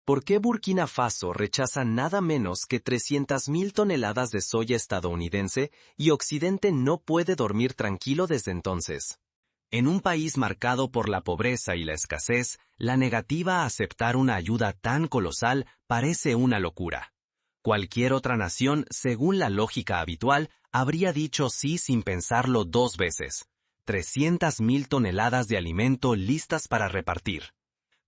¿Por qué Burkina Faso rechaza nada menos que 300.000 toneladas de soya estadounidense y Occidente no puede dormir tranquilo desde entonces? En un país marcado por la pobreza y la escasez, la negativa a aceptar una ayuda tan colosal parece una locura. Cualquier otra nación, según la lógica habitual, habría dicho sí sin pensarlo dos veces. 300.000 toneladas de alimento listas para repartir.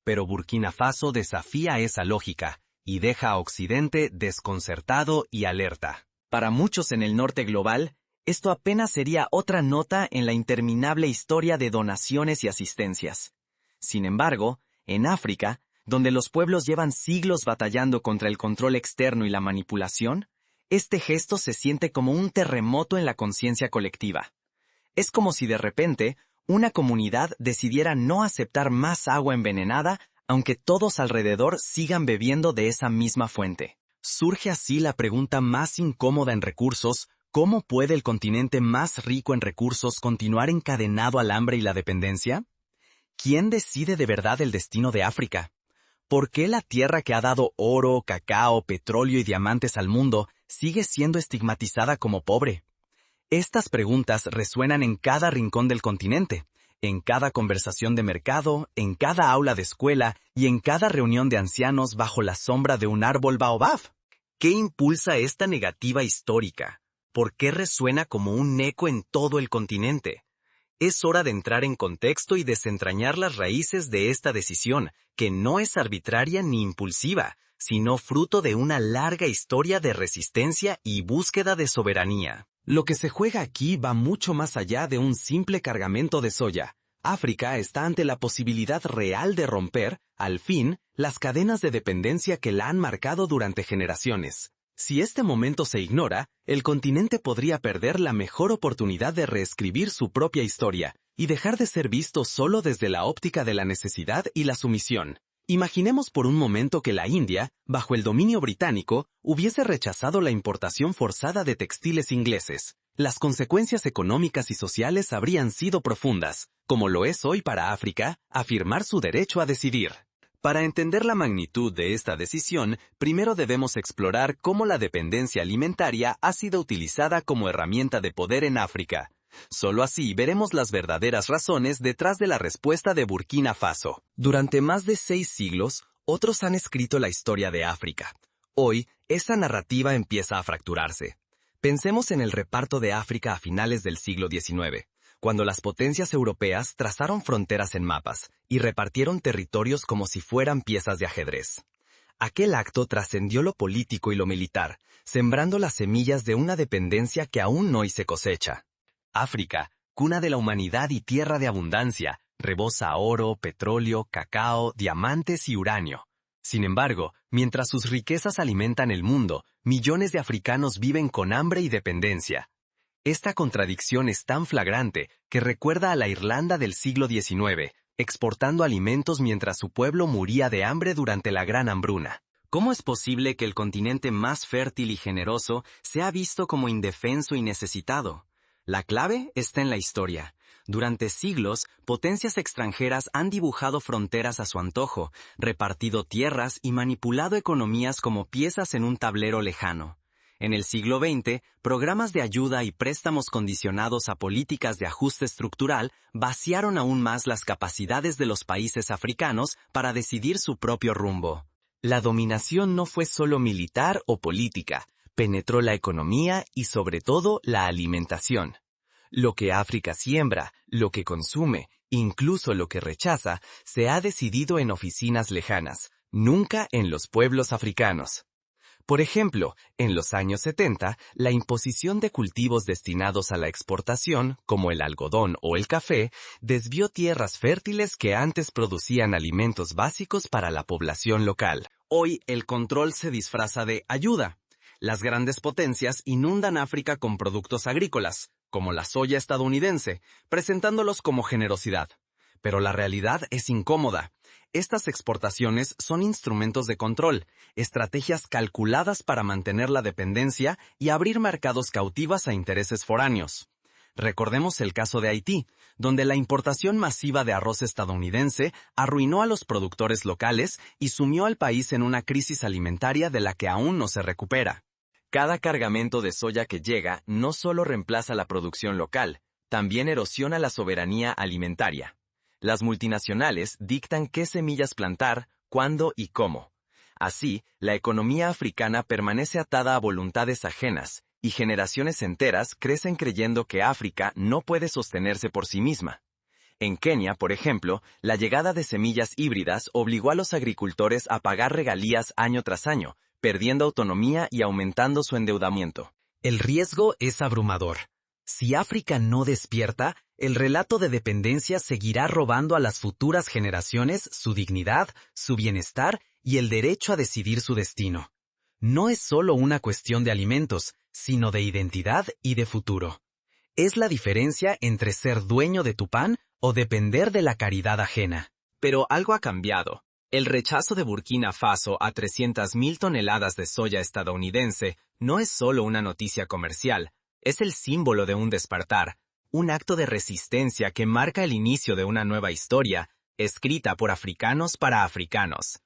Pero Burkina Faso desafía esa lógica y deja a Occidente desconcertado y alerta. Para muchos en el norte global, esto apenas sería otra nota en la interminable historia de donaciones y asistencias. Sin embargo, en África, donde los pueblos llevan siglos batallando contra el control externo y la manipulación, este gesto se siente como un terremoto en la conciencia colectiva. Es como si de repente una comunidad decidiera no aceptar más agua envenenada, aunque todos alrededor sigan bebiendo de esa misma fuente. Surge así la pregunta más incómoda en recursos: ¿cómo puede el continente más rico en recursos continuar encadenado al hambre y la dependencia? ¿Quién decide de verdad el destino de África? ¿Por qué la tierra que ha dado oro, cacao, petróleo y diamantes al mundo sigue siendo estigmatizada como pobre? Estas preguntas resuenan en cada rincón del continente, en cada conversación de mercado, en cada aula de escuela y en cada reunión de ancianos bajo la sombra de un árbol baobab. ¿Qué impulsa esta negativa histórica? ¿Por qué resuena como un eco en todo el continente? Es hora de entrar en contexto y desentrañar las raíces de esta decisión, que no es arbitraria ni impulsiva, sino fruto de una larga historia de resistencia y búsqueda de soberanía. Lo que se juega aquí va mucho más allá de un simple cargamento de soya. África está ante la posibilidad real de romper, al fin, las cadenas de dependencia que la han marcado durante generaciones. Si este momento se ignora, el continente podría perder la mejor oportunidad de reescribir su propia historia y dejar de ser visto solo desde la óptica de la necesidad y la sumisión. Imaginemos por un momento que la India, bajo el dominio británico, hubiese rechazado la importación forzada de textiles ingleses. Las consecuencias económicas y sociales habrían sido profundas, como lo es hoy para África, afirmar su derecho a decidir. Para entender la magnitud de esta decisión, primero debemos explorar cómo la dependencia alimentaria ha sido utilizada como herramienta de poder en África. Solo así veremos las verdaderas razones detrás de la respuesta de Burkina Faso. Durante más de 6 siglos, otros han escrito la historia de África. Hoy, esa narrativa empieza a fracturarse. Pensemos en el reparto de África a finales del siglo XIX, cuando las potencias europeas trazaron fronteras en mapas y repartieron territorios como si fueran piezas de ajedrez. Aquel acto trascendió lo político y lo militar, sembrando las semillas de una dependencia que aún hoy se cosecha. África, cuna de la humanidad y tierra de abundancia, rebosa oro, petróleo, cacao, diamantes y uranio. Sin embargo, mientras sus riquezas alimentan el mundo, millones de africanos viven con hambre y dependencia. Esta contradicción es tan flagrante que recuerda a la Irlanda del siglo XIX, exportando alimentos mientras su pueblo moría de hambre durante la Gran Hambruna. ¿Cómo es posible que el continente más fértil y generoso sea visto como indefenso y necesitado? La clave está en la historia. Durante siglos, potencias extranjeras han dibujado fronteras a su antojo, repartido tierras y manipulado economías como piezas en un tablero lejano. En el siglo XX, programas de ayuda y préstamos condicionados a políticas de ajuste estructural vaciaron aún más las capacidades de los países africanos para decidir su propio rumbo. La dominación no fue solo militar o política, penetró la economía y sobre todo la alimentación. Lo que África siembra, lo que consume, incluso lo que rechaza, se ha decidido en oficinas lejanas, nunca en los pueblos africanos. Por ejemplo, en los años 70, la imposición de cultivos destinados a la exportación, como el algodón o el café, desvió tierras fértiles que antes producían alimentos básicos para la población local. Hoy el control se disfraza de ayuda. Las grandes potencias inundan África con productos agrícolas, como la soya estadounidense, presentándolos como generosidad. Pero la realidad es incómoda. Estas exportaciones son instrumentos de control, estrategias calculadas para mantener la dependencia y abrir mercados cautivos a intereses foráneos. Recordemos el caso de Haití, donde la importación masiva de arroz estadounidense arruinó a los productores locales y sumió al país en una crisis alimentaria de la que aún no se recupera. Cada cargamento de soya que llega no solo reemplaza la producción local, también erosiona la soberanía alimentaria. Las multinacionales dictan qué semillas plantar, cuándo y cómo. Así, la economía africana permanece atada a voluntades ajenas, y generaciones enteras crecen creyendo que África no puede sostenerse por sí misma. En Kenia, por ejemplo, la llegada de semillas híbridas obligó a los agricultores a pagar regalías año tras año, perdiendo autonomía y aumentando su endeudamiento. El riesgo es abrumador. Si África no despierta, el relato de dependencia seguirá robando a las futuras generaciones su dignidad, su bienestar y el derecho a decidir su destino. No es solo una cuestión de alimentos, sino de identidad y de futuro. Es la diferencia entre ser dueño de tu pan o depender de la caridad ajena. Pero algo ha cambiado. El rechazo de Burkina Faso a 300.000 toneladas de soya estadounidense no es solo una noticia comercial, es el símbolo de un despertar, un acto de resistencia que marca el inicio de una nueva historia, escrita por africanos para africanos.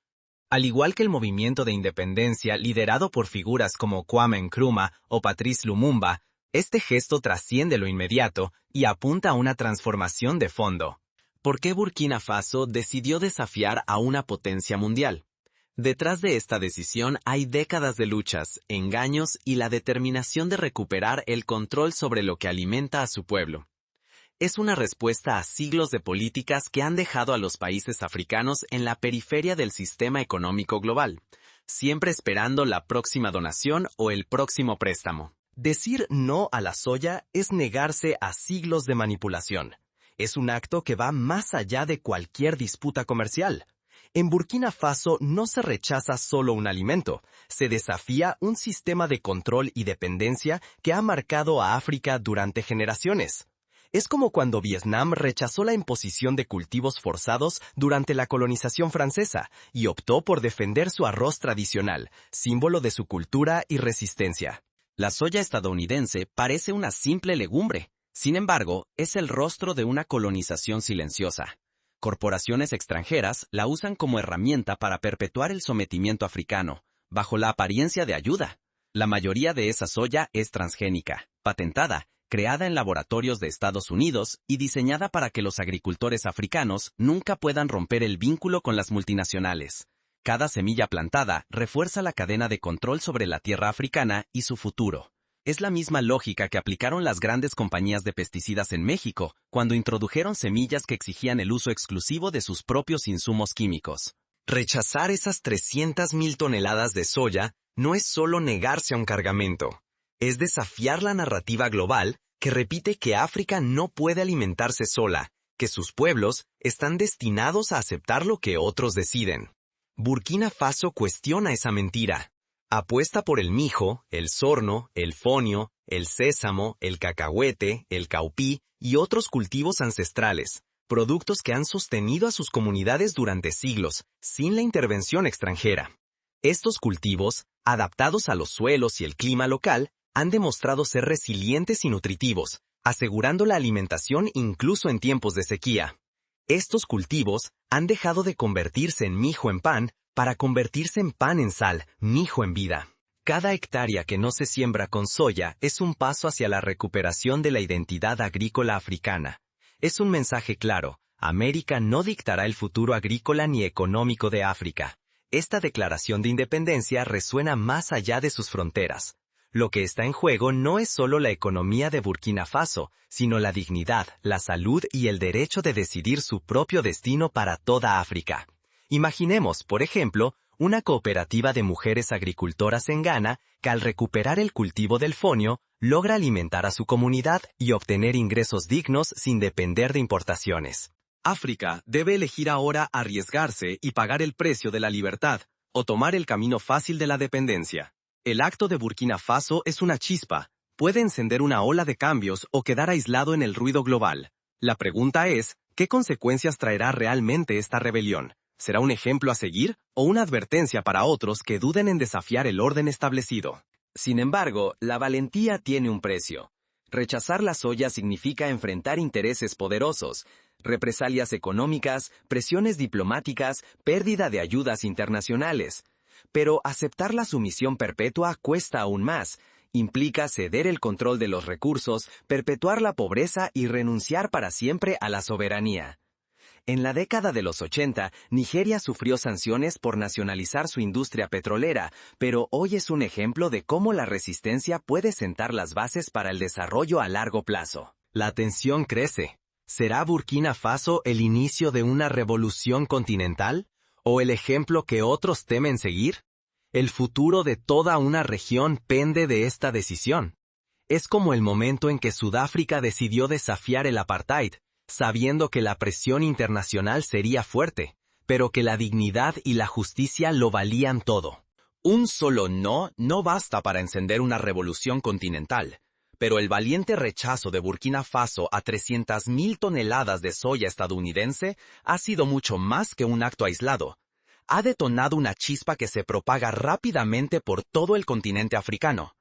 Al igual que el movimiento de independencia liderado por figuras como Kwame Nkrumah o Patrice Lumumba, este gesto trasciende lo inmediato y apunta a una transformación de fondo. ¿Por qué Burkina Faso decidió desafiar a una potencia mundial? Detrás de esta decisión hay décadas de luchas, engaños y la determinación de recuperar el control sobre lo que alimenta a su pueblo. Es una respuesta a siglos de políticas que han dejado a los países africanos en la periferia del sistema económico global, siempre esperando la próxima donación o el próximo préstamo. Decir no a la soya es negarse a siglos de manipulación. Es un acto que va más allá de cualquier disputa comercial. En Burkina Faso no se rechaza solo un alimento, se desafía un sistema de control y dependencia que ha marcado a África durante generaciones. Es como cuando Vietnam rechazó la imposición de cultivos forzados durante la colonización francesa y optó por defender su arroz tradicional, símbolo de su cultura y resistencia. La soya estadounidense parece una simple legumbre. Sin embargo, es el rostro de una colonización silenciosa. Corporaciones extranjeras la usan como herramienta para perpetuar el sometimiento africano, bajo la apariencia de ayuda. La mayoría de esa soya es transgénica, patentada, creada en laboratorios de Estados Unidos y diseñada para que los agricultores africanos nunca puedan romper el vínculo con las multinacionales. Cada semilla plantada refuerza la cadena de control sobre la tierra africana y su futuro. Es la misma lógica que aplicaron las grandes compañías de pesticidas en México, cuando introdujeron semillas que exigían el uso exclusivo de sus propios insumos químicos. Rechazar esas 300.000 toneladas de soya no es solo negarse a un cargamento. Es desafiar la narrativa global que repite que África no puede alimentarse sola, que sus pueblos están destinados a aceptar lo que otros deciden. Burkina Faso cuestiona esa mentira. Apuesta por el mijo, el sorno, el fonio, el sésamo, el cacahuete, el caupí y otros cultivos ancestrales, productos que han sostenido a sus comunidades durante siglos, sin la intervención extranjera. Estos cultivos, adaptados a los suelos y el clima local, han demostrado ser resilientes y nutritivos, asegurando la alimentación incluso en tiempos de sequía. Estos cultivos han dejado de convertirse en mijo en pan para convertirse en pan en sal, mijo en vida. Cada hectárea que no se siembra con soya es un paso hacia la recuperación de la identidad agrícola africana. Es un mensaje claro: América no dictará el futuro agrícola ni económico de África. Esta declaración de independencia resuena más allá de sus fronteras. Lo que está en juego no es solo la economía de Burkina Faso, sino la dignidad, la salud y el derecho de decidir su propio destino para toda África. Imaginemos, por ejemplo, una cooperativa de mujeres agricultoras en Ghana que al recuperar el cultivo del fonio, logra alimentar a su comunidad y obtener ingresos dignos sin depender de importaciones. África debe elegir ahora arriesgarse y pagar el precio de la libertad, o tomar el camino fácil de la dependencia. El acto de Burkina Faso es una chispa, puede encender una ola de cambios o quedar aislado en el ruido global. La pregunta es, ¿qué consecuencias traerá realmente esta rebelión? ¿Será un ejemplo a seguir o una advertencia para otros que duden en desafiar el orden establecido? Sin embargo, la valentía tiene un precio. Rechazar la soya significa enfrentar intereses poderosos, represalias económicas, presiones diplomáticas, pérdida de ayudas internacionales. Pero aceptar la sumisión perpetua cuesta aún más. Implica ceder el control de los recursos, perpetuar la pobreza y renunciar para siempre a la soberanía. En la década de los 80, Nigeria sufrió sanciones por nacionalizar su industria petrolera, pero hoy es un ejemplo de cómo la resistencia puede sentar las bases para el desarrollo a largo plazo. La tensión crece. ¿Será Burkina Faso el inicio de una revolución continental? ¿O el ejemplo que otros temen seguir? El futuro de toda una región pende de esta decisión. Es como el momento en que Sudáfrica decidió desafiar el apartheid, sabiendo que la presión internacional sería fuerte, pero que la dignidad y la justicia lo valían todo. Un solo no basta para encender una revolución continental, pero el valiente rechazo de Burkina Faso a 300.000 toneladas de soya estadounidense ha sido mucho más que un acto aislado. Ha detonado una chispa que se propaga rápidamente por todo el continente africano.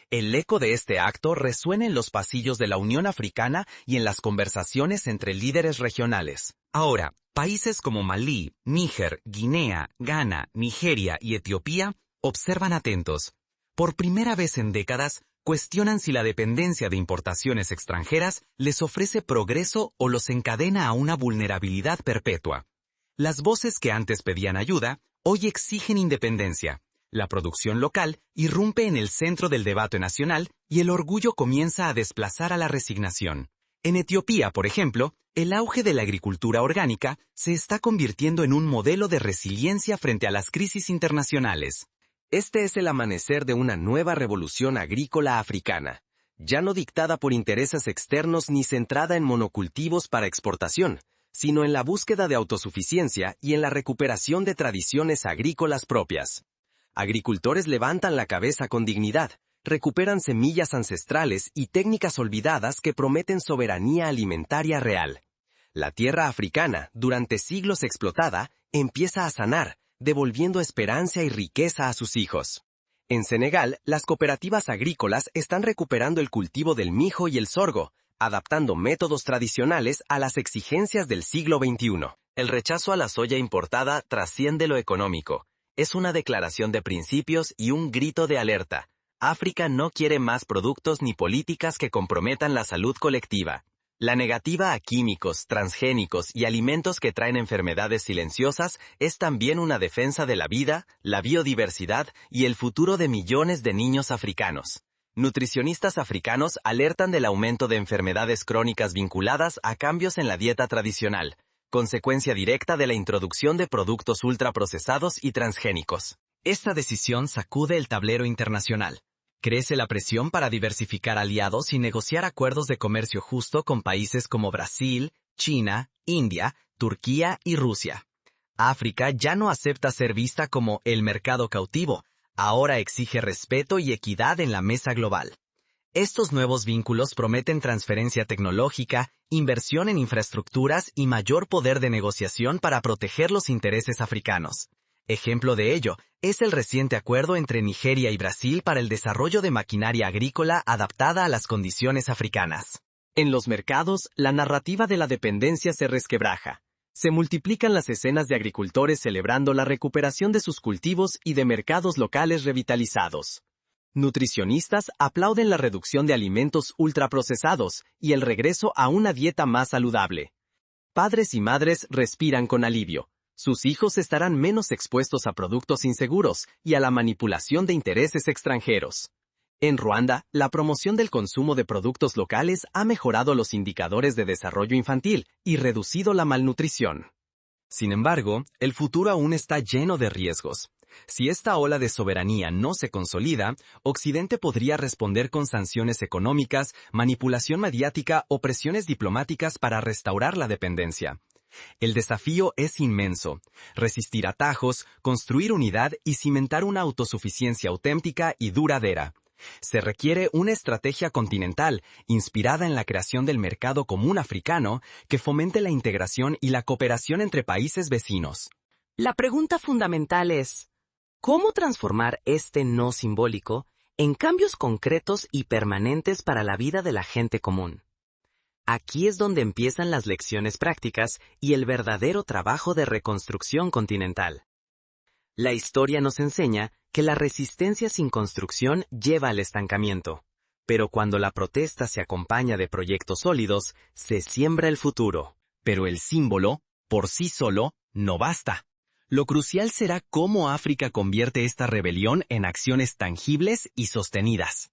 El eco de este acto resuena en los pasillos de la Unión Africana y en las conversaciones entre líderes regionales. Ahora, países como Malí, Níger, Guinea, Ghana, Nigeria y Etiopía observan atentos. Por primera vez en décadas, cuestionan si la dependencia de importaciones extranjeras les ofrece progreso o los encadena a una vulnerabilidad perpetua. Las voces que antes pedían ayuda, hoy exigen independencia. La producción local irrumpe en el centro del debate nacional y el orgullo comienza a desplazar a la resignación. En Etiopía, por ejemplo, el auge de la agricultura orgánica se está convirtiendo en un modelo de resiliencia frente a las crisis internacionales. Este es el amanecer de una nueva revolución agrícola africana, ya no dictada por intereses externos ni centrada en monocultivos para exportación, sino en la búsqueda de autosuficiencia y en la recuperación de tradiciones agrícolas propias. Agricultores levantan la cabeza con dignidad, recuperan semillas ancestrales y técnicas olvidadas que prometen soberanía alimentaria real. La tierra africana, durante siglos explotada, empieza a sanar, devolviendo esperanza y riqueza a sus hijos. En Senegal, las cooperativas agrícolas están recuperando el cultivo del mijo y el sorgo, adaptando métodos tradicionales a las exigencias del siglo XXI. El rechazo a la soya importada trasciende lo económico. Es una declaración de principios y un grito de alerta. África no quiere más productos ni políticas que comprometan la salud colectiva. La negativa a químicos, transgénicos y alimentos que traen enfermedades silenciosas es también una defensa de la vida, la biodiversidad y el futuro de millones de niños africanos. Nutricionistas africanos alertan del aumento de enfermedades crónicas vinculadas a cambios en la dieta tradicional, consecuencia directa de la introducción de productos ultraprocesados y transgénicos. Esta decisión sacude el tablero internacional. Crece la presión para diversificar aliados y negociar acuerdos de comercio justo con países como Brasil, China, India, Turquía y Rusia. África ya no acepta ser vista como el mercado cautivo, ahora exige respeto y equidad en la mesa global. Estos nuevos vínculos prometen transferencia tecnológica, inversión en infraestructuras y mayor poder de negociación para proteger los intereses africanos. Ejemplo de ello es el reciente acuerdo entre Nigeria y Brasil para el desarrollo de maquinaria agrícola adaptada a las condiciones africanas. En los mercados, la narrativa de la dependencia se resquebraja. Se multiplican las escenas de agricultores celebrando la recuperación de sus cultivos y de mercados locales revitalizados. Nutricionistas aplauden la reducción de alimentos ultraprocesados y el regreso a una dieta más saludable. Padres y madres respiran con alivio. Sus hijos estarán menos expuestos a productos inseguros y a la manipulación de intereses extranjeros. En Ruanda, la promoción del consumo de productos locales ha mejorado los indicadores de desarrollo infantil y reducido la malnutrición. Sin embargo, el futuro aún está lleno de riesgos. Si esta ola de soberanía no se consolida, Occidente podría responder con sanciones económicas, manipulación mediática o presiones diplomáticas para restaurar la dependencia. El desafío es inmenso: resistir atajos, construir unidad y cimentar una autosuficiencia auténtica y duradera. Se requiere una estrategia continental, inspirada en la creación del mercado común africano, que fomente la integración y la cooperación entre países vecinos. La pregunta fundamental es: ¿cómo transformar este no simbólico en cambios concretos y permanentes para la vida de la gente común. Aquí es donde empiezan las lecciones prácticas y el verdadero trabajo de reconstrucción continental. La historia nos enseña que la resistencia sin construcción lleva al estancamiento, pero cuando la protesta se acompaña de proyectos sólidos, se siembra el futuro. Pero el símbolo, por sí solo, no basta. Lo crucial será cómo África convierte esta rebelión en acciones tangibles y sostenidas.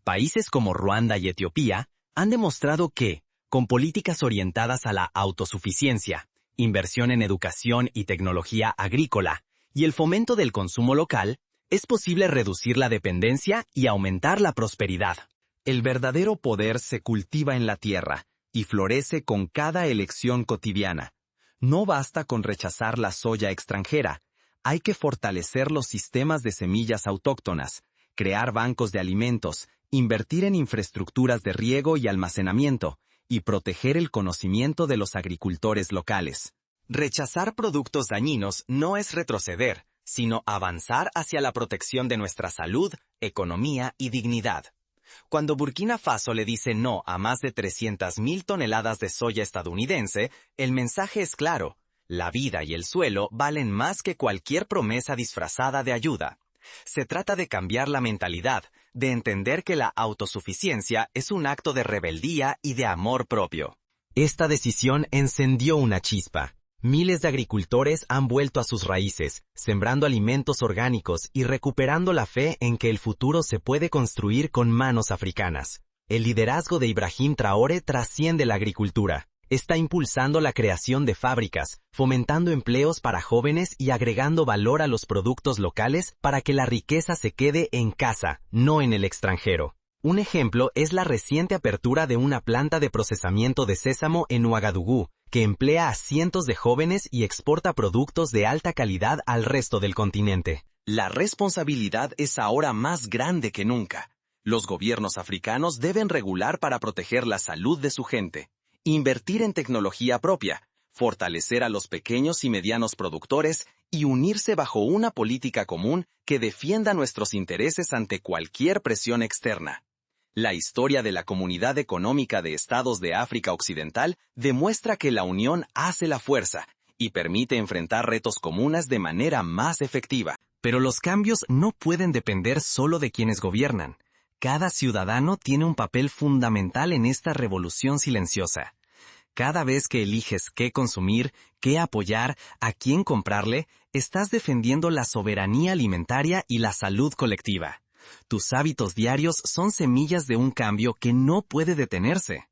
Países como Ruanda y Etiopía han demostrado que, con políticas orientadas a la autosuficiencia, inversión en educación y tecnología agrícola, y el fomento del consumo local, es posible reducir la dependencia y aumentar la prosperidad. El verdadero poder se cultiva en la tierra y florece con cada elección cotidiana. No basta con rechazar la soya extranjera, hay que fortalecer los sistemas de semillas autóctonas, crear bancos de alimentos, invertir en infraestructuras de riego y almacenamiento, y proteger el conocimiento de los agricultores locales. Rechazar productos dañinos no es retroceder, sino avanzar hacia la protección de nuestra salud, economía y dignidad. Cuando Burkina Faso le dice no a más de 300.000 toneladas de soya estadounidense, el mensaje es claro: la vida y el suelo valen más que cualquier promesa disfrazada de ayuda. Se trata de cambiar la mentalidad, de entender que la autosuficiencia es un acto de rebeldía y de amor propio. Esta decisión encendió una chispa. Miles de agricultores han vuelto a sus raíces, sembrando alimentos orgánicos y recuperando la fe en que el futuro se puede construir con manos africanas. El liderazgo de Ibrahim Traoré trasciende la agricultura. Está impulsando la creación de fábricas, fomentando empleos para jóvenes y agregando valor a los productos locales para que la riqueza se quede en casa, no en el extranjero. Un ejemplo es la reciente apertura de una planta de procesamiento de sésamo en Ouagadougou, que emplea a cientos de jóvenes y exporta productos de alta calidad al resto del continente. La responsabilidad es ahora más grande que nunca. Los gobiernos africanos deben regular para proteger la salud de su gente, invertir en tecnología propia, fortalecer a los pequeños y medianos productores y unirse bajo una política común que defienda nuestros intereses ante cualquier presión externa. La historia de la Comunidad Económica de Estados de África Occidental demuestra que la unión hace la fuerza y permite enfrentar retos comunes de manera más efectiva. Pero los cambios no pueden depender solo de quienes gobiernan. Cada ciudadano tiene un papel fundamental en esta revolución silenciosa. Cada vez que eliges qué consumir, qué apoyar, a quién comprarle, estás defendiendo la soberanía alimentaria y la salud colectiva. Tus hábitos diarios son semillas de un cambio que no puede detenerse.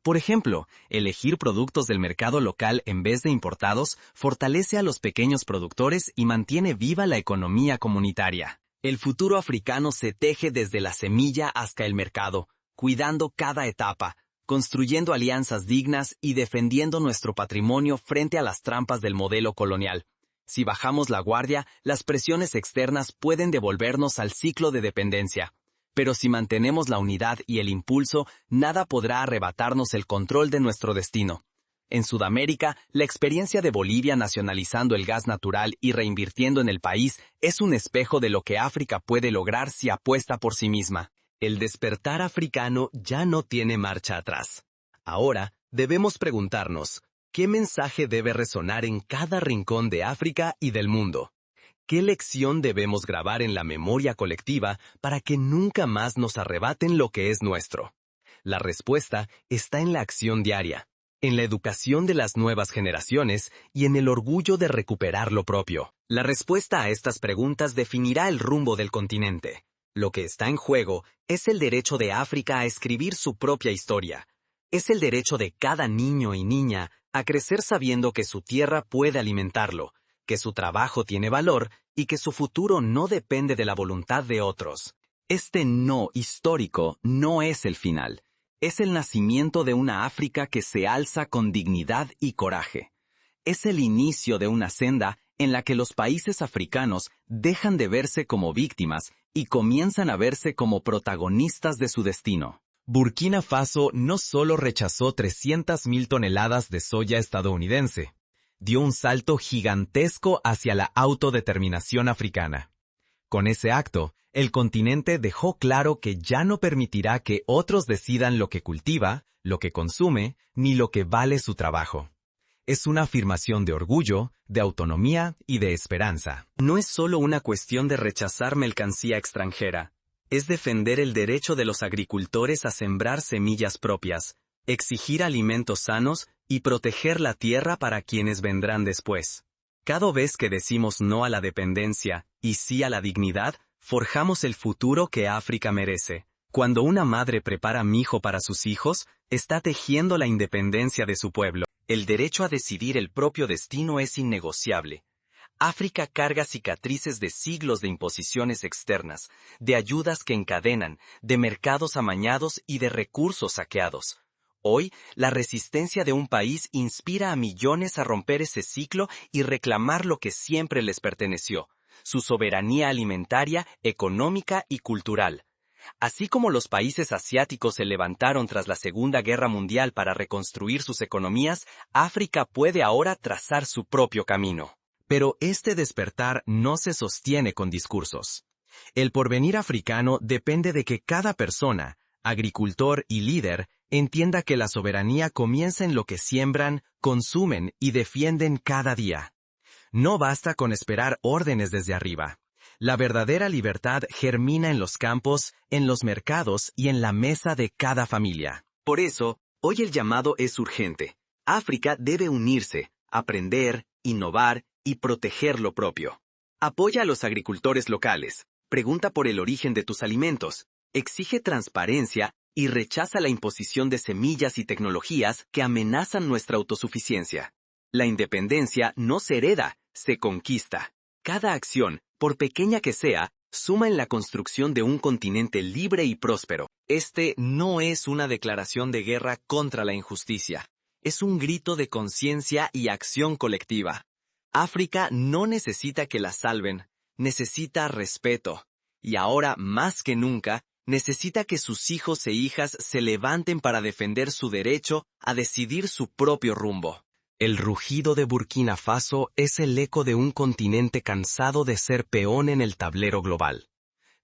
Por ejemplo, elegir productos del mercado local en vez de importados fortalece a los pequeños productores y mantiene viva la economía comunitaria. El futuro africano se teje desde la semilla hasta el mercado, cuidando cada etapa, construyendo alianzas dignas y defendiendo nuestro patrimonio frente a las trampas del modelo colonial. Si bajamos la guardia, las presiones externas pueden devolvernos al ciclo de dependencia. Pero si mantenemos la unidad y el impulso, nada podrá arrebatarnos el control de nuestro destino. En Sudamérica, la experiencia de Bolivia nacionalizando el gas natural y reinvirtiendo en el país es un espejo de lo que África puede lograr si apuesta por sí misma. El despertar africano ya no tiene marcha atrás. Ahora, debemos preguntarnos: ¿qué mensaje debe resonar en cada rincón de África y del mundo? ¿Qué lección debemos grabar en la memoria colectiva para que nunca más nos arrebaten lo que es nuestro? La respuesta está en la acción diaria, en la educación de las nuevas generaciones y en el orgullo de recuperar lo propio. La respuesta a estas preguntas definirá el rumbo del continente. Lo que está en juego es el derecho de África a escribir su propia historia. Es el derecho de cada niño y niña a crecer sabiendo que su tierra puede alimentarlo, que su trabajo tiene valor y que su futuro no depende de la voluntad de otros. Este no histórico no es el final. Es el nacimiento de una África que se alza con dignidad y coraje. Es el inicio de una senda en la que los países africanos dejan de verse como víctimas y comienzan a verse como protagonistas de su destino. Burkina Faso no solo rechazó 300.000 toneladas de soya estadounidense, dio un salto gigantesco hacia la autodeterminación africana. Con ese acto, El continente dejó claro que ya no permitirá que otros decidan lo que cultiva, lo que consume, ni lo que vale su trabajo. Es una afirmación de orgullo, de autonomía y de esperanza. No es solo una cuestión de rechazar mercancía extranjera. Es defender el derecho de los agricultores a sembrar semillas propias, exigir alimentos sanos y proteger la tierra para quienes vendrán después. Cada vez que decimos no a la dependencia y sí a la dignidad, forjamos el futuro que África merece. Cuando una madre prepara mijo para sus hijos, está tejiendo la independencia de su pueblo. El derecho a decidir el propio destino es innegociable. África carga cicatrices de siglos de imposiciones externas, de ayudas que encadenan, de mercados amañados y de recursos saqueados. Hoy, la resistencia de un país inspira a millones a romper ese ciclo y reclamar lo que siempre les perteneció: su soberanía alimentaria, económica y cultural. Así como los países asiáticos se levantaron tras la Segunda Guerra Mundial para reconstruir sus economías, África puede ahora trazar su propio camino. Pero este despertar no se sostiene con discursos. El porvenir africano depende de que cada persona, agricultor y líder, entienda que la soberanía comienza en lo que siembran, consumen y defienden cada día. No basta con esperar órdenes desde arriba. La verdadera libertad germina en los campos, en los mercados y en la mesa de cada familia. Por eso, hoy el llamado es urgente. África debe unirse, aprender, innovar y proteger lo propio. Apoya a los agricultores locales, pregunta por el origen de tus alimentos, exige transparencia y rechaza la imposición de semillas y tecnologías que amenazan nuestra autosuficiencia. La independencia no se hereda, se conquista. Cada acción, por pequeña que sea, suma en la construcción de un continente libre y próspero. Este no es una declaración de guerra contra la injusticia. Es un grito de conciencia y acción colectiva. África no necesita que la salven, necesita respeto. Y ahora, más que nunca, necesita que sus hijos e hijas se levanten para defender su derecho a decidir su propio rumbo. El rugido de Burkina Faso es el eco de un continente cansado de ser peón en el tablero global.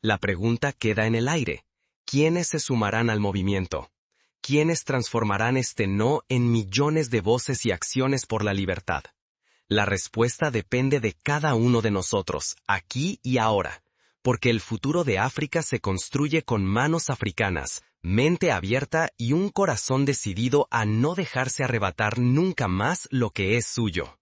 La pregunta queda en el aire. ¿Quiénes se sumarán al movimiento? ¿Quiénes transformarán este no en millones de voces y acciones por la libertad? La respuesta depende de cada uno de nosotros, aquí y ahora, porque el futuro de África se construye con manos africanas, mente abierta y un corazón decidido a no dejarse arrebatar nunca más lo que es suyo.